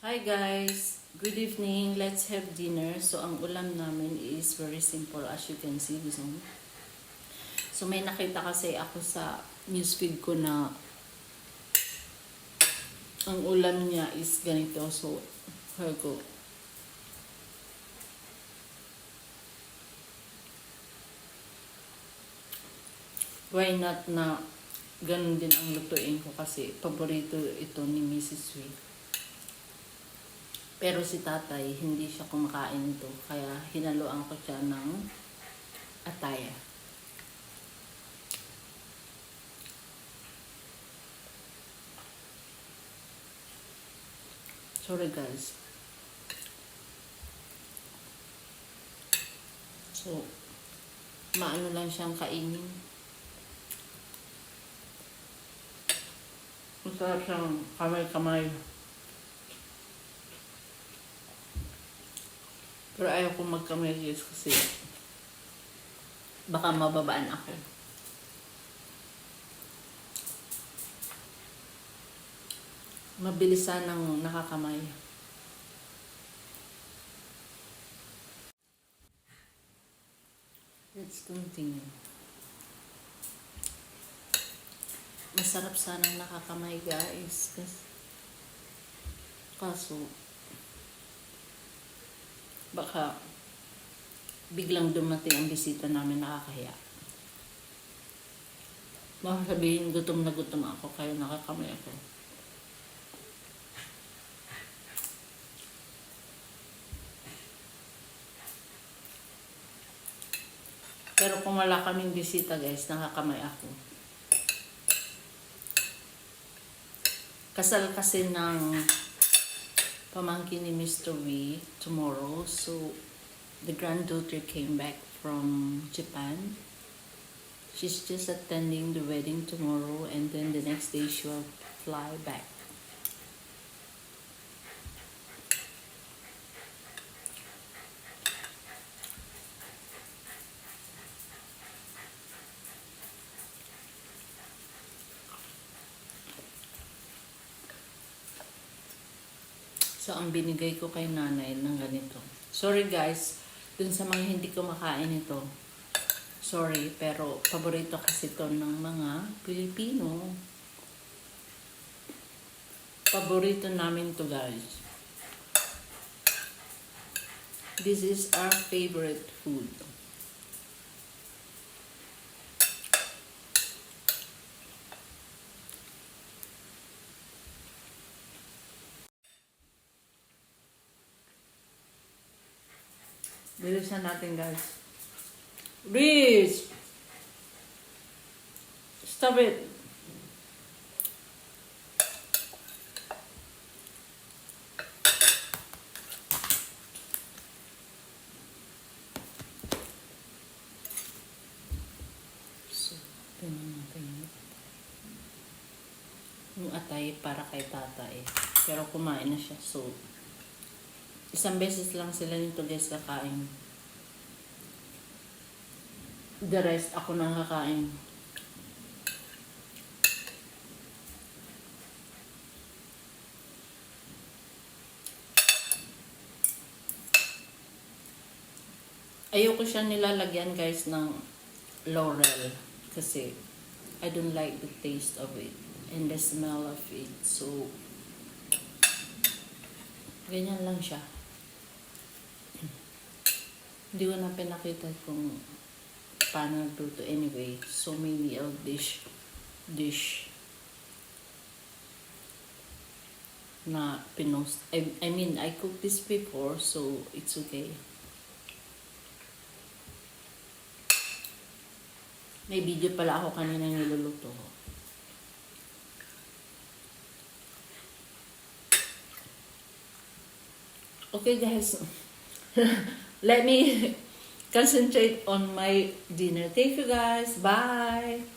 Hi guys! Good evening. Let's have dinner. So, ang ulam namin is very simple as you can see. So, may nakita kasi ako sa newsfeed ko na ang ulam niya is ganito. So, here go. Why not na ganun din ang lutuin ko kasi paborito ito ni Mrs. Wee. Pero si tatay, hindi siya kumakain nito. Kaya hinaluan ko siya ng ataya. Sorry guys. So, maano lang siyang kainin. Masarap siyang kamay-kamay. Pero ayaw kong magkamay guys kasi baka mababaan ako. Mabilisan ng nakakamay. Let's continue. Masarap sanang nakakamay guys. Kaso baka biglang dumating ang bisita namin, nakakahiya. Baka sabihin gutom na gutom ako kaya nakakamay ako. Pero kung wala kaming bisita guys, nakakamay ako. Kasal kasi ng pamangkin ni Mr. Wee tomorrow. So, the granddaughter came back from Japan. She's just attending the wedding tomorrow and then the next day she will fly back. So, ang binigay ko kay nanay ng ganito. Sorry guys, dun sa mga hindi kumakain ito. Sorry, pero paborito kasi ito ng mga Pilipino. Paborito namin to guys. This is our favorite food. Bilisan natin guys. Please! Stop it! So, tingnan natin yung atay para kay tatay. Pero kumain na siya. So, isang beses lang sila nito guys kakain. The rest ako nang kakain. Ayoko siya nilalagyan guys ng laurel kasi I don't like the taste of it and the smell of it. So, ganyan lang siya. Hindi ko na pinakita kung paano nagluto anyway. So maybe I'll dish na pinost. I mean, I cooked this before, so it's okay. May video pala ako kanina niluluto. Okay guys. Let me concentrate on my dinner. Thank you guys. Bye.